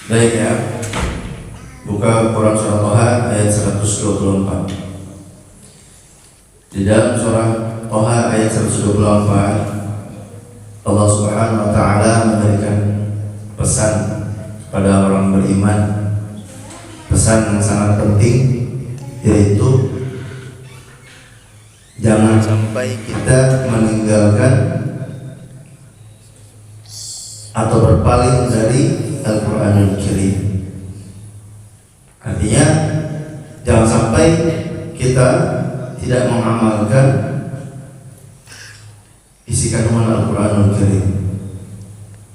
Baik ya. Buka Quran surah Toha ayat 124. Di dalam surah Toha ayat 124, Allah Subhanahu wa taala memberikan pesan kepada orang beriman, pesan yang sangat penting, yaitu jangan sampai kita meninggalkan atau berpaling dari Al-Quranul Karim. Artinya jangan sampai kita tidak mengamalkan isi kandungan Al-Quranul Karim.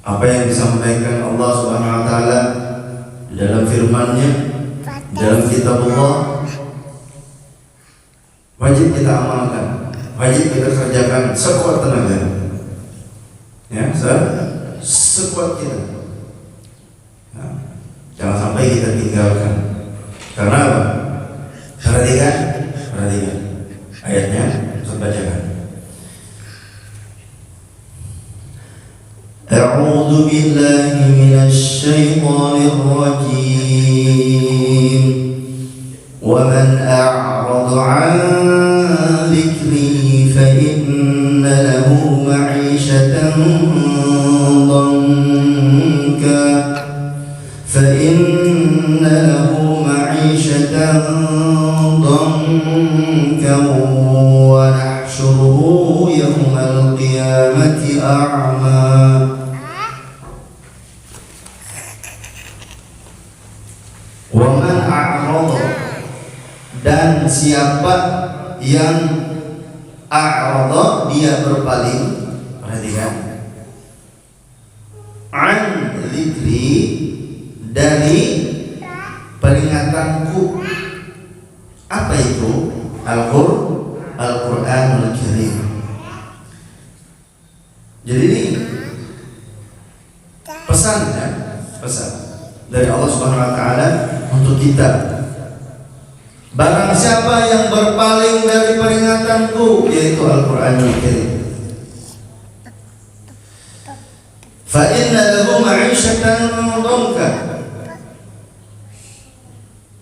Apa yang disampaikan Allah Subhanahu wa taala di dalam firman-Nya, di dalam kitab Allah, wajib kita amalkan, wajib kita kerjakan sekuat tenaga. Ya, sekuat kita. Nah, jangan sampai kita tinggalkan. Karena apa? Perhatikan ayatnya, saya bacakan. A'udzu billahi minasy syaithanir rajim. Wa man a'rada 'an dzikri fa inna lahu ma'isyatan dhanka wa nahsyuruhu yawmal qiyamati a'ma. Wa man a'rada, dan siapa yang a'rada, dia berpaling, perhatikan, an dzikri, dari peringatanku. Apa itu? Al-Quranul Karim. Jadi ini pesan dari Allah Subhanahu wa taala untuk kita. Barang siapa yang berpaling dari peringatanku, yaitu Al-Quranul Karim, fa inna lahu ma'isyatan dhanka,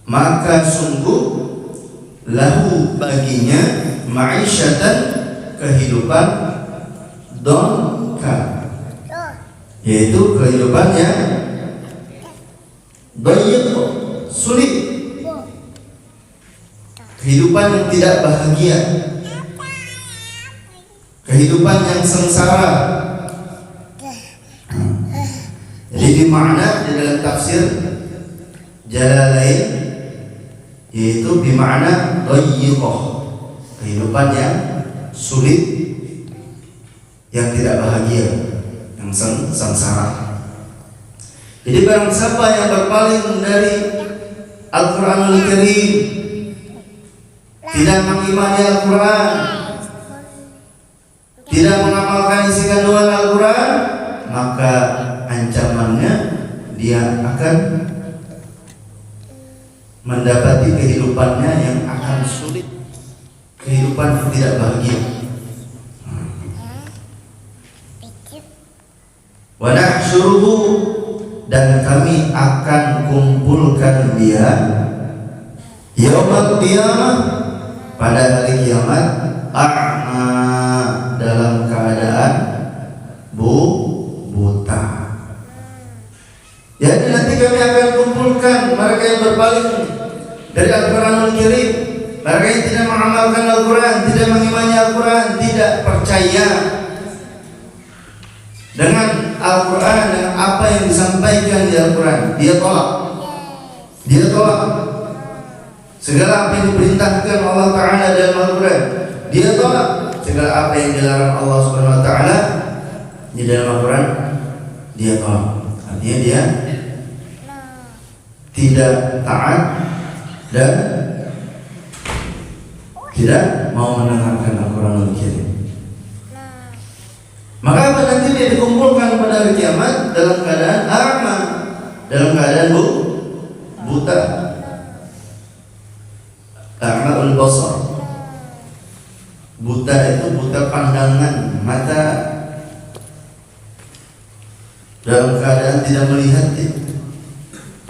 maka sungguh lahu, baginya, ma'isyatan, kehidupan, dhanka, yaitu kehidupan yang dhayiq, sulit, kehidupan yang tidak bahagia, kehidupan yang sengsara. Jadi bimakna di dalam tafsir Jalalain, yaitu bimakna dhayiqah, kehidupan yang sulit, yang tidak bahagia, yang sengsara. Jadi barang siapa yang berpaling dari Al-Quranul Karim, tidak mengimani Al-Quran, tidak mengamalkan isi kandungan Al-Quran, maka ancamannya dia akan mendapati kehidupannya yang akan sulit, kehidupan yang tidak bahagia. Wa nahsyuruhu, dan kami akan kumpulkan dia yaumul qiyamah, pada hari kiamat, a'ma, dalam keadaan buta. Jadi nanti kami akan kumpulkan mereka yang berpaling dari Al-Quranul Karim, mereka yang tidak mengamalkan Al-Quran, tidak mengimani Al-Quran, tidak percaya dengan Al-Quran dan apa yang disampaikan di Al-Quran. Dia tolak segala apa yang diperintahkan Allah Ta'ala dalam Al-Quran. Dia tolak segala apa yang dilarang Allah Subhanahu wa taala di dalam Al-Quran. Dia tolak. Artinya dia tidak taat dan tidak mau mendengarkan Al-Quranul Karim. Maka apa, nanti dia dikumpulkan pada hari kiamat dalam keadaan a'ma, dalam keadaan buta. A'ma'ul basar, buta itu buta pandangan mata, dalam keadaan tidak melihat.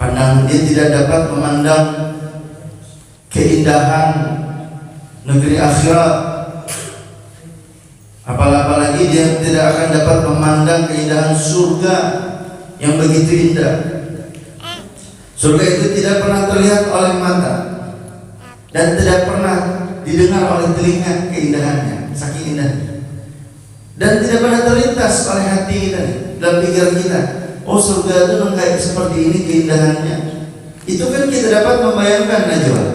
Pandangan dia tidak dapat memandang keindahan negeri akhirat. Apalagi dia tidak akan dapat memandang keindahan surga yang begitu indah. Surga itu tidak pernah terlihat oleh mata dan tidak pernah didengar oleh telinga keindahannya, saking indahnya. Dan tidak pernah terlintas oleh hati kita, dalam pikiran kita, oh surga itu kayak seperti ini keindahannya. Itu kan kita dapat membayangkan najwa.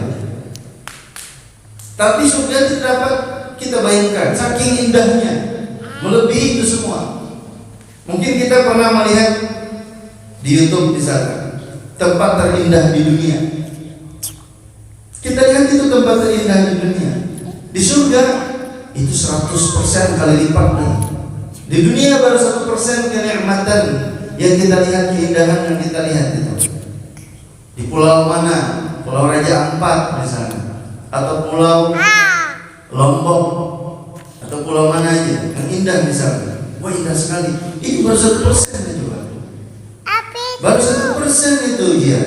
Tapi surga tidak dapat kita bayangkan, saking indahnya, melebihi itu semua. Mungkin kita pernah melihat di YouTube misalkan tempat terindah di dunia. Kita lihat itu tempat terindah di dunia. Di surga itu 100% kali lipat lagi. Di dunia baru 1% kenikmatan yang kita lihat, keindahan yang kita lihat itu. Di pulau mana? Pulau Raja Ampat misalnya, atau pulau Lombok, atau pulau mana aja yang indah misalnya. Wah indah sekali. Itu baru 1% aja. Baru 1% itu dia.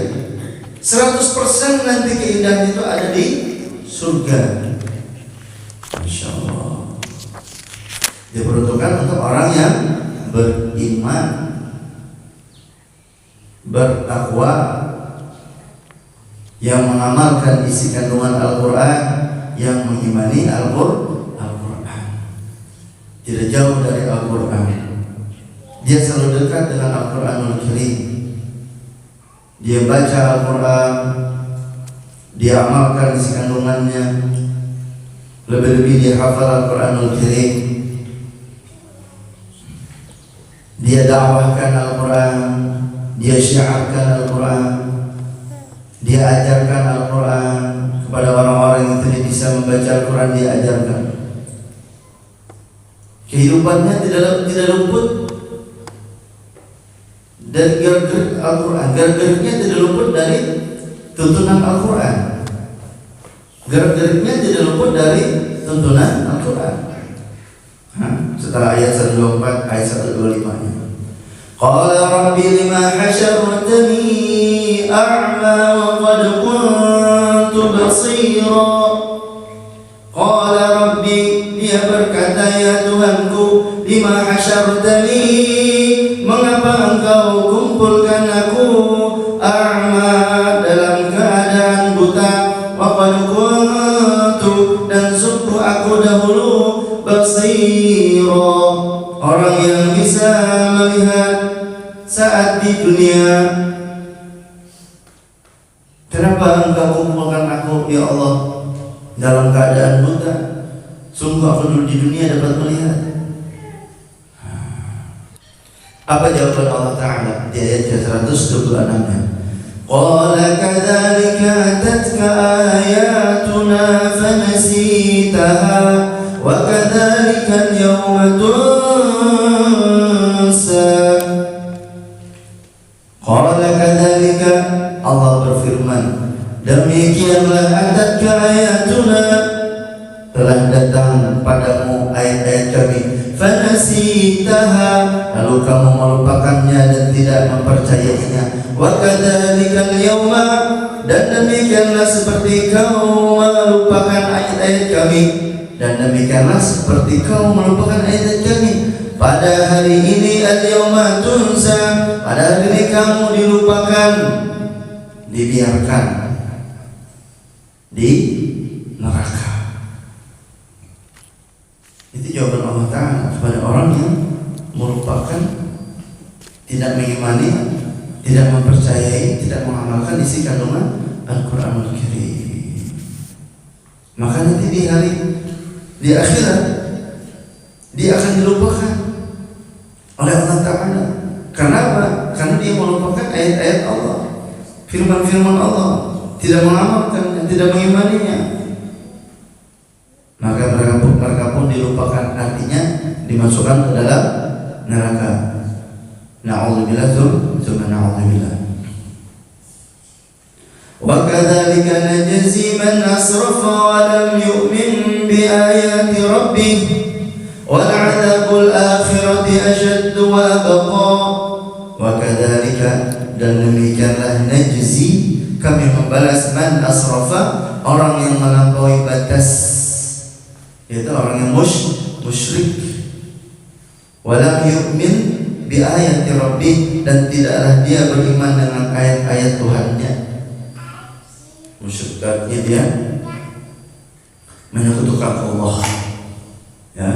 100% nanti keindahan itu ada di surga. Masya Allah. Diperuntukkan untuk orang yang beriman, bertakwa, yang mengamalkan isi kandungan Al-Quran, yang mengimani Al-Quran, tidak jauh dari Al-Quran. Dia selalu dekat dengan Al-Quranul Karim. Dia baca Al-Quran, dia amalkan isi kandungannya, lebih-lebih dia hafal Al-Quranul Karim. Dia dakwahkan Al-Quran, dia syiarkan Al-Quran, dia ajarkan Al-Quran kepada orang-orang yang tidak bisa membaca Al-Quran, dia ajarkan. Kehidupannya tidak luput dari gerak-gerik Al-Quran. Gerak-geriknya tidak luput dari tuntunan Al-Quran. Gerak-geriknya tidak luput dari tuntunan Al-Quran. Setelah ayat 124, ayat 125-nya. Qala rabbi lima hasyartani a'ma wa qad kuntu basira. Qala rabbi, dia berkata, ya Tuhanku, lima hasyartani, mengapa engkau kumpulkan aku a'ma, dalam keadaan buta, wa qad kuntu, dan sungguh aku dahulu basira, orang yang bisa melihat saat di dunia. Kenapa engkau kumpulkan aku ya Allah dalam keadaan buta? Sungguh aku dulu di dunia dapat melihat. Apa jawaban Allah Ta'ala di ayat 126-nya? Qala kadzalika atatka ayatuna fanasitaha wa kadzalika al-yawma tunsa. Qala kadzalika, Allah berfirman, demikianlah atatka ayatuna, telah datang padamu ayat-ayat kami, fanasitaha, lalu kamu melupakannya dan tidak mempercayainya. Wa kadzalikal yauma, dan demikianlah seperti kau melupakan ayat-ayat kami, dan demikianlah seperti kau melupakan ayat-ayat kami. Pada hari ini al-yauma tunsa, pada hari ini kamu dilupakan, dibiarkan di neraka. Itu jawaban Allah Ta'ala kepada orang yang melupakan, tidak mengimani, tidak mempercayai, tidak mengamalkan isi kandungan Al-Quranul Karim. Maka nanti di akhirat dia akan dilupakan oleh Allah Ta'ala. Kenapa? Karena dia melupakan ayat-ayat Allah, firman-firman Allah, tidak mengamalkannya, tidak mengimaninya. Maka mereka pun dilupakan, artinya dimasukkan ke dalam neraka. Na'udzubillah, tsumma na'udzubillah. Wa kadzalika najzi man asrafa wa lam yu'min bi ayati rabbih wal 'adzabul akhirati ashaddu wa abqa. Wa kadzalika, dan demikianlah najzi, kami membalas man asrafa, orang yang melampaui batas, yaitu orang yang musyrik. Walam yu'min bi ayati rabbih, dan tidaklah dia beriman dengan ayat-ayat Tuhannya. Musyrik artinya dia menyekutukan Allah, ya,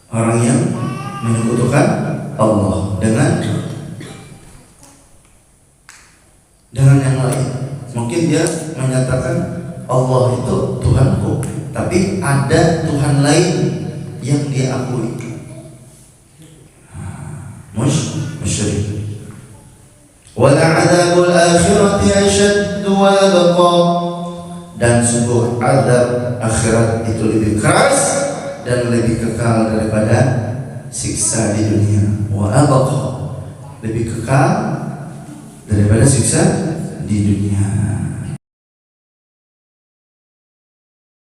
orang yang menyekutukan Allah dengan yang lain. Mungkin dia menyatakan Allah itu Tuhanku, tapi ada Tuhan lain yang dia akui. Musyrik. Wal 'adzabul akhirati asyaddu wa abqa, dan sungguh azab akhirat itu lebih keras dan lebih kekal daripada siksa di dunia. Wa abqa, lebih kekal daripada siksa di dunia.